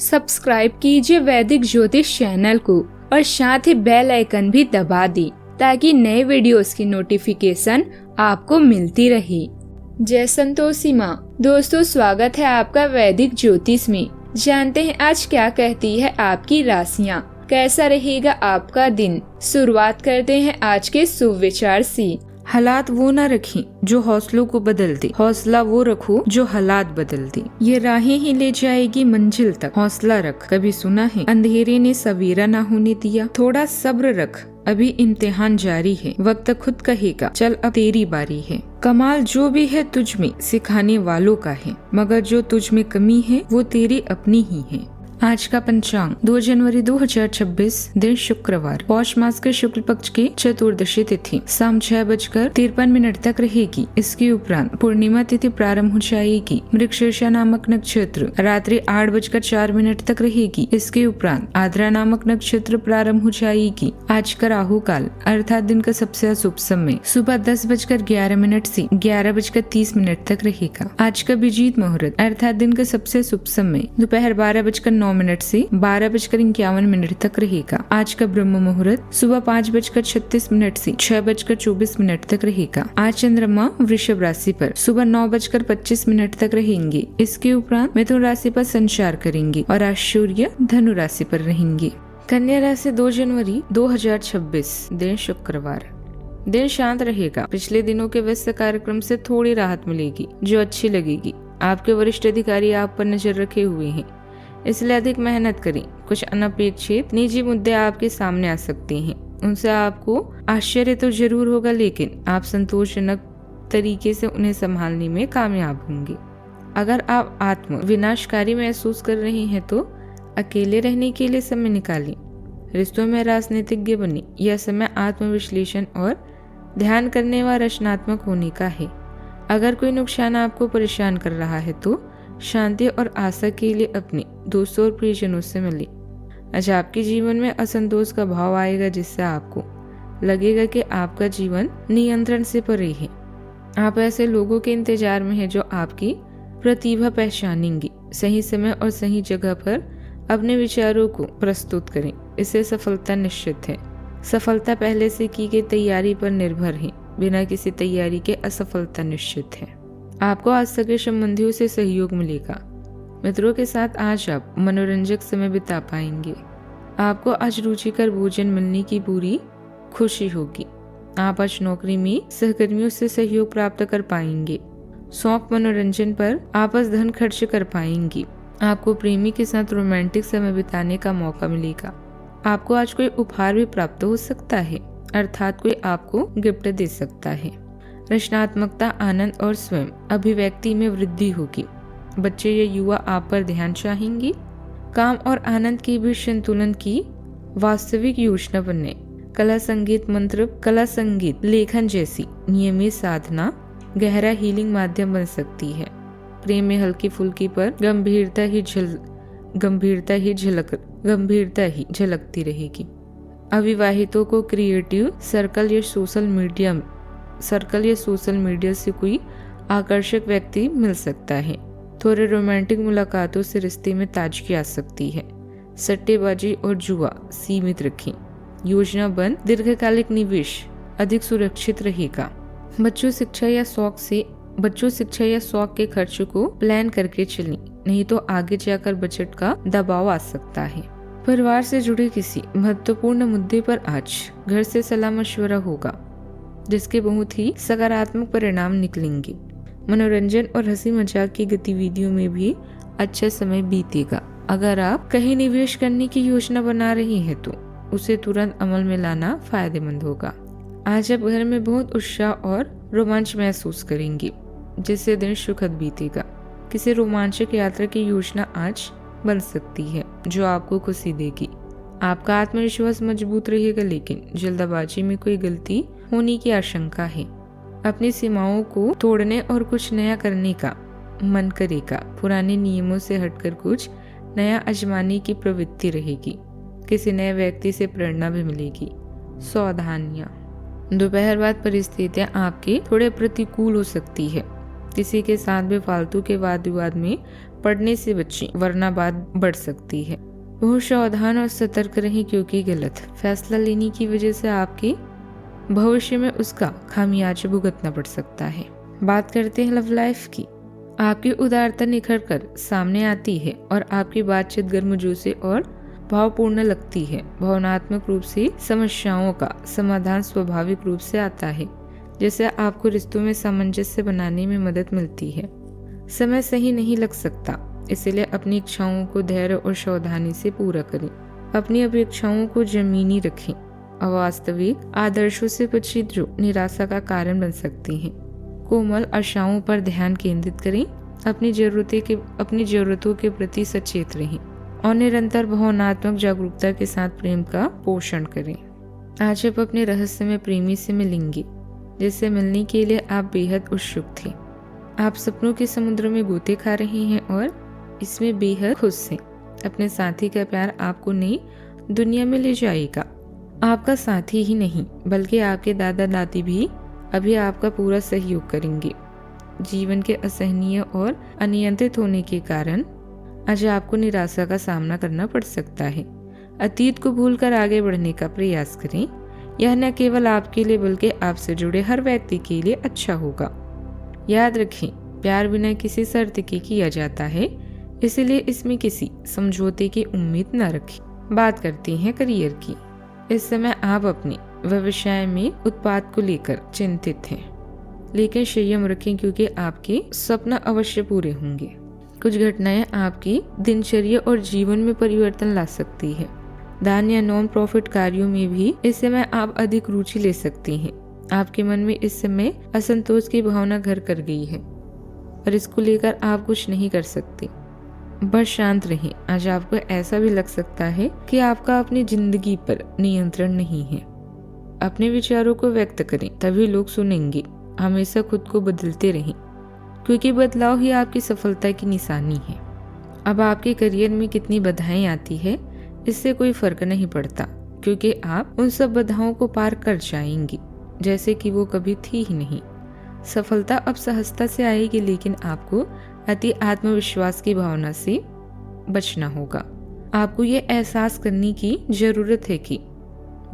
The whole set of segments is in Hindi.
सब्सक्राइब कीजिए वैदिक ज्योतिष चैनल को और साथ ही बेल आइकन भी दबा दी ताकि नए वीडियोस की नोटिफिकेशन आपको मिलती रहे। जय संतोषी माँ। दोस्तों, स्वागत है आपका वैदिक ज्योतिष में। जानते हैं आज क्या कहती है आपकी राशियाँ, कैसा रहेगा आपका दिन। शुरुआत करते हैं आज के शुभ विचार से। हालात वो न रखें जो हौसलों को बदल दे, हौसला वो रखो जो हालात बदल दे। ये राहें ही ले जाएगी मंजिल तक, हौसला रख। कभी सुना है अंधेरे ने सवेरा ना होने दिया। थोड़ा सब्र रख, अभी इम्तिहान जारी है। वक्त खुद कहेगा चल अब तेरी बारी है। कमाल जो भी है तुझ में सिखाने वालों का है, मगर जो तुझ में कमी है वो तेरी अपनी ही है। आज का पंचांग 2 जनवरी 2026, दिन शुक्रवार, पौष मास के शुक्ल पक्ष की चतुर्दशी तिथि शाम 6:53 तक रहेगी। इसके उपरांत पूर्णिमा तिथि प्रारंभ हो जाएगी। मृगशीर्षा नामक नक्षत्र रात्रि 8:04 तक रहेगी। इसके उपरांत आद्रा नामक नक्षत्र प्रारंभ हो जाएगी। आज का राहु काल अर्थात दिन का सबसे अशुभ समय सुबह 10:11 से 11:30 तक रहेगा। आज का अभिजीत मुहूर्त अर्थात दिन का सबसे शुभ समय दोपहर 12:09 से 12:51 तक रहेगा। आज का ब्रह्म मुहूर्त सुबह 5:36 से 6:24 तक रहेगा। आज चंद्रमा वृषभ राशि पर सुबह 9:25 तक रहेंगे। इसके उपरांत मिथुन राशि पर संचार करेंगे और आज सूर्य धनु राशि पर रहेंगे। कन्या राशि 2 जनवरी 2026, दिन शुक्रवार, दिन शांत रहेगा। पिछले दिनों के व्यस्त कार्यक्रम से थोड़ी राहत मिलेगी जो अच्छी लगेगी। आपके वरिष्ठ अधिकारी आप पर नजर रखे हुए हैं, इसलिए अधिक मेहनत करें। कुछ अनपेक्षित निजी मुद्दे आपके सामने आ सकते हैं, उनसे आपको आश्चर्य तो जरूर होगा, लेकिन आप संतोषजनक तरीके से उन्हें संभालने में कामयाब होंगे। अगर आप आत्म विनाशकारी महसूस कर रहे हैं तो अकेले रहने के लिए समय निकालें। रिश्तों में राजनीतिज्ञ बने। यह समय आत्मविश्लेषण और ध्यान करने व रचनात्मक होने का है। अगर कोई नुकसान आपको परेशान कर रहा है तो शांति और आशा के लिए अपने दोस्तों और प्रियजनों से मिले। आज आपके जीवन में असंतोष का भाव आएगा, जिससे आपको लगेगा कि आपका जीवन नियंत्रण से परे है। आप ऐसे लोगों के इंतजार में हैं जो आपकी प्रतिभा पहचानेंगे। सही समय और सही जगह पर अपने विचारों को प्रस्तुत करें, इससे सफलता निश्चित है। सफलता पहले से की गई तैयारी पर निर्भर है, बिना किसी तैयारी के असफलता निश्चित है। आपको आज सगे संबंधियों से सहयोग मिलेगा। मित्रों के साथ आज आप मनोरंजक समय बिता पाएंगे। आपको आज रुचिकर भोजन मिलने की पूरी खुशी होगी। आप आज नौकरी में सहकर्मियों से सहयोग प्राप्त कर पाएंगे। शौक मनोरंजन पर आप आज धन खर्च कर पाएंगे। आपको प्रेमी के साथ रोमांटिक समय बिताने का मौका मिलेगा। आपको आज कोई उपहार भी प्राप्त हो सकता है, अर्थात कोई आपको गिफ्ट दे सकता है। रचनात्मकता, आनंद और स्वयं अभिव्यक्ति में वृद्धि होगी। बच्चे या युवा आप पर ध्यान चाहेंगे। काम और आनंद के बीच संतुलन की वास्तविक योजना बनने। कला, संगीत, मंत्र, कला, संगीत, लेखन जैसी नियमित साधना गहरा हीलिंग माध्यम बन सकती है। प्रेम में हल्की फुल्की पर गंभीरता ही झलकती रहेगी। अविवाहितों को क्रिएटिव सर्कल या सोशल मीडिया से कोई आकर्षक व्यक्ति मिल सकता है। थोड़े रोमांटिक मुलाकातों से रिश्ते में ताजगी आ सकती है। सट्टेबाजी और जुआ सीमित रखें। योजनाबद्ध दीर्घकालिक निवेश अधिक सुरक्षित रहेगा। बच्चों शिक्षा या शौक के खर्च को प्लान करके चलें, नहीं तो आगे जाकर बजट का दबाव आ सकता है। परिवार से जुड़े किसी महत्वपूर्ण मुद्दे पर आज घर से सलाह मशवरा होगा, जिसके बहुत ही सकारात्मक परिणाम निकलेंगे। मनोरंजन और हंसी मजाक की गतिविधियों में भी अच्छा समय बीतेगा। अगर आप कहीं निवेश करने की योजना बना रहे हैं तो उसे तुरंत अमल में लाना फायदेमंद होगा। आज आप घर में बहुत उत्साह और रोमांच महसूस करेंगे, जिससे दिन सुखद बीतेगा। किसी रोमांचक यात्रा की योजना आज बन सकती है जो आपको खुशी देगी। आपका आत्मविश्वास मजबूत रहेगा, लेकिन जल्दबाजी में कोई गलती होने की आशंका है। अपनी सीमाओं को तोड़ने और कुछ नया करने का मन करेगा। पुराने नियमों से हटकर कुछ नया आजमाने की प्रवृत्ति रहेगी। किसी नए व्यक्ति से प्रेरणा भी मिलेगी। सावधानियां। दोपहर बाद परिस्थितियां आपके थोड़े प्रतिकूल हो सकती है। किसी के साथ भी फालतू के वाद विवाद में पढ़ने से बचें वरना बात बढ़ सकती है। बहुत सावधान और सतर्क रहें क्योंकि गलत फैसला लेने की वजह से आपके भविष्य में उसका खामियाजा भुगतना पड़ सकता है। बात करते हैं लव लाइफ की। आपकी उदारता निखर कर सामने आती है और आपकी बातचीत गर्मजोशी और भावपूर्ण लगती है। भावनात्मक रूप से समस्याओं का समाधान स्वाभाविक रूप से आता है, जिससे आपको रिश्तों में सामंजस्य बनाने में मदद मिलती है। समय सही नहीं लग सकता, इसलिए अपनी इच्छाओं को धैर्य और सावधानी से पूरा करें। अपनी अपेक्षाओं को जमीनी रखें। अवास्तविक आदर्शों से बचें जो निराशा का कारण बन सकती हैं। कोमल आशाओं पर ध्यान केंद्रित करें। अपनी जरूरतों के प्रति सचेत रहें और निरंतर भावनात्मक जागरूकता के साथ प्रेम का पोषण करें। आज आप अपने रहस्यमय प्रेमी से मिलेंगे जिससे मिलने के लिए आप बेहद उत्सुक थे। आप सपनों के समुद्र में गोते खा रहे हैं और इसमें बेहद खुश हैं। अपने साथी का प्यार आपको नई दुनिया में ले जाएगा। आपका साथी ही नहीं बल्कि आपके दादा दादी भी अभी आपका पूरा सहयोग करेंगे। जीवन के असहनीय और अनियंत्रित होने के कारण आज आपको निराशा का सामना करना पड़ सकता है। अतीत को भूलकर आगे बढ़ने का प्रयास करें। यह न केवल आपके लिए बल्कि आपसे जुड़े हर व्यक्ति के लिए अच्छा होगा। याद रखें, प्यार बिना किसी शर्त के किया जाता है, इसलिए इसमें किसी समझौते की उम्मीद न रखें। बात करते हैं करियर की। इस समय आप अपने व्यवसाय में उत्पाद को लेकर चिंतित हैं, लेकिन संयम रखें क्योंकि आपके सपना अवश्य पूरे होंगे। कुछ घटनाएं आपकी दिनचर्या और जीवन में परिवर्तन ला सकती है। दान या नॉन प्रॉफिट कार्यों में भी इस समय आप अधिक रुचि ले सकते हैं। आपके मन में इस समय असंतोष की भावना घर कर गई है और इसको लेकर आप कुछ नहीं कर सकते। बस शांत रहें। आज आपको ऐसा भी लग सकता है कि आपका अपनी जिंदगी पर नियंत्रण नहीं है। अपने विचारों को व्यक्त करें, तभी लोग सुनेंगे। हमेशा खुद को बदलते रहें क्योंकि बदलाव ही आपकी सफलता की निशानी है। अब आपके करियर में कितनी बाधाएं आती है इससे कोई फर्क नहीं पड़ता, क्योंकि आप उन सब बाधाओं को पार कर जाएंगी जैसे कि वो कभी थी ही नहीं। सफलता अब सहजता से आएगी, लेकिन आपको अति आत्मविश्वास की भावना से बचना होगा। आपको ये एहसास करने की जरूरत है कि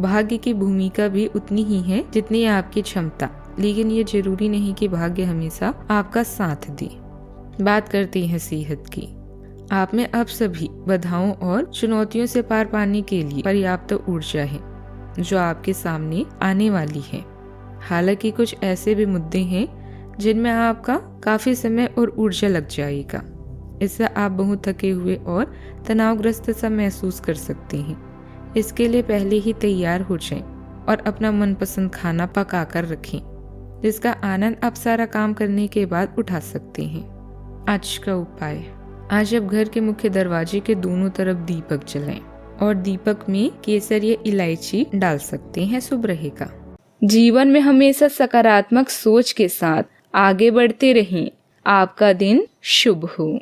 भाग्य की भूमिका भी उतनी ही है जितनी आपकी क्षमता, लेकिन ये जरूरी नहीं कि भाग्य हमेशा आपका साथ दे। बात करते हैं सेहत की। आप में अब सभी बाधाओं और चुनौतियों से पार पाने के लिए पर्याप्त ऊर्जा है जो आपके सामने आने वाली है। हालांकि कुछ ऐसे भी मुद्दे हैं जिनमें आपका काफी समय और ऊर्जा लग जाएगा। इससे आप बहुत थके हुए और तनावग्रस्त सा महसूस कर सकते हैं। इसके लिए पहले ही तैयार हो जाएं और अपना मनपसंद खाना पका कर रखें, जिसका आनंद आप सारा काम करने के बाद उठा सकते हैं। आज का उपाय। आज आप घर के मुख्य दरवाजे के दोनों तरफ दीपक जलाएं और दीपक में केसर या इलायची डाल सकते हैं, शुभ रहेगा। जीवन में हमेशा सकारात्मक सोच के साथ आगे बढ़ते रहें। आपका दिन शुभ हो।